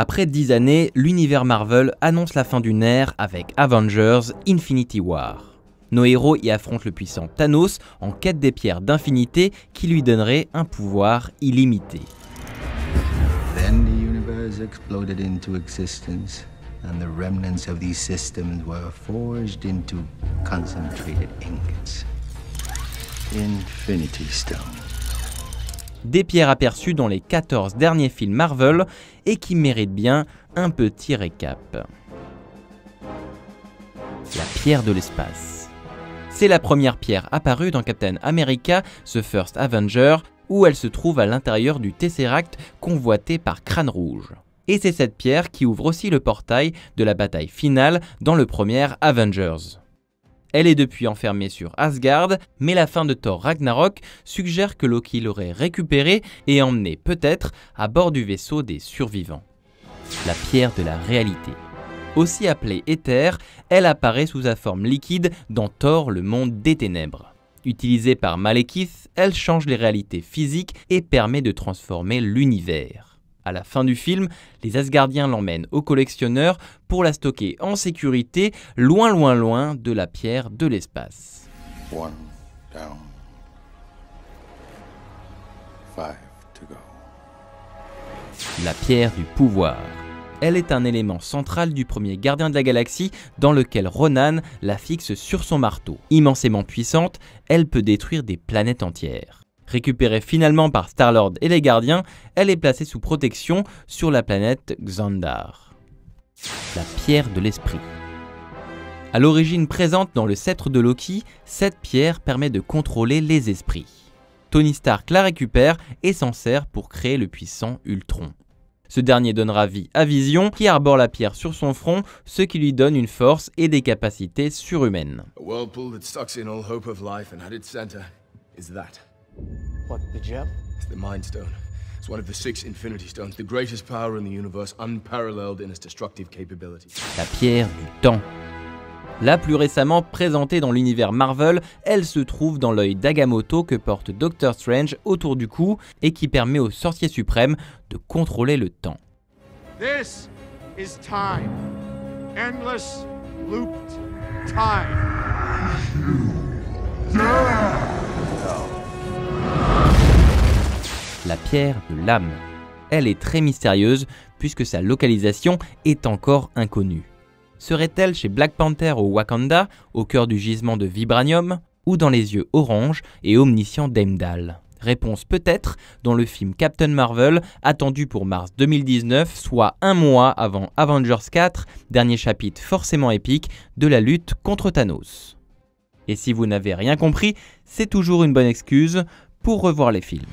Après 10 années, l'univers Marvel annonce la fin d'une ère avec Avengers Infinity War. Nos héros y affrontent le puissant Thanos en quête des pierres d'infinité qui lui donneraient un pouvoir illimité. Then the universe exploded into existence, and the remnants of these systems were forged into concentrated ingots. Infinity Stone. Des pierres aperçues dans les 14 derniers films Marvel et qui méritent bien un petit récap. La pierre de l'espace. C'est la première pierre apparue dans Captain America The First Avenger, où elle se trouve à l'intérieur du Tesseract convoité par Crâne Rouge. Et c'est cette pierre qui ouvre aussi le portail de la bataille finale dans le premier Avengers. Elle est depuis enfermée sur Asgard, mais la fin de Thor Ragnarok suggère que Loki l'aurait récupérée et emmenée peut-être à bord du vaisseau des survivants. La pierre de la réalité. Aussi appelée Éther, elle apparaît sous sa forme liquide dans Thor le monde des ténèbres. Utilisée par Malekith, elle change les réalités physiques et permet de transformer l'univers. À la fin du film, les Asgardiens l'emmènent au collectionneur pour la stocker en sécurité, loin de la pierre de l'espace. 1 down. 5 to go. La pierre du pouvoir. Elle est un élément central du premier Gardien de la Galaxie dans lequel Ronan la fixe sur son marteau. Immensément puissante, elle peut détruire des planètes entières. Récupérée finalement par Star-Lord et les Gardiens, elle est placée sous protection sur la planète Xandar. La pierre de l'esprit. À l'origine présente dans le sceptre de Loki, cette pierre permet de contrôler les esprits. Tony Stark la récupère et s'en sert pour créer le puissant Ultron. Ce dernier donnera vie à Vision, qui arbore la pierre sur son front, ce qui lui donne une force et des capacités surhumaines. What, the gem? It's the Mind Stone. It's one of the 6 Infinity Stones, the greatest power in the universe, unparalleled in its destructive capabilities. La pierre du temps. Là, plus récemment présentée dans l'univers Marvel, elle se trouve dans l'œil d'Agamotto que porte Doctor Strange autour du cou et qui permet au sorcier suprême de contrôler le temps. This is time. Endless looped time. La pierre de l'âme. Elle est très mystérieuse puisque sa localisation est encore inconnue. Serait-elle chez Black Panther au Wakanda, au cœur du gisement de Vibranium, ou dans les yeux orange et omniscients d'Heimdall? Réponse peut-être dans le film Captain Marvel, attendu pour mars 2019, soit un mois avant Avengers 4, dernier chapitre forcément épique de la lutte contre Thanos. Et si vous n'avez rien compris, c'est toujours une bonne excuse pour revoir les films.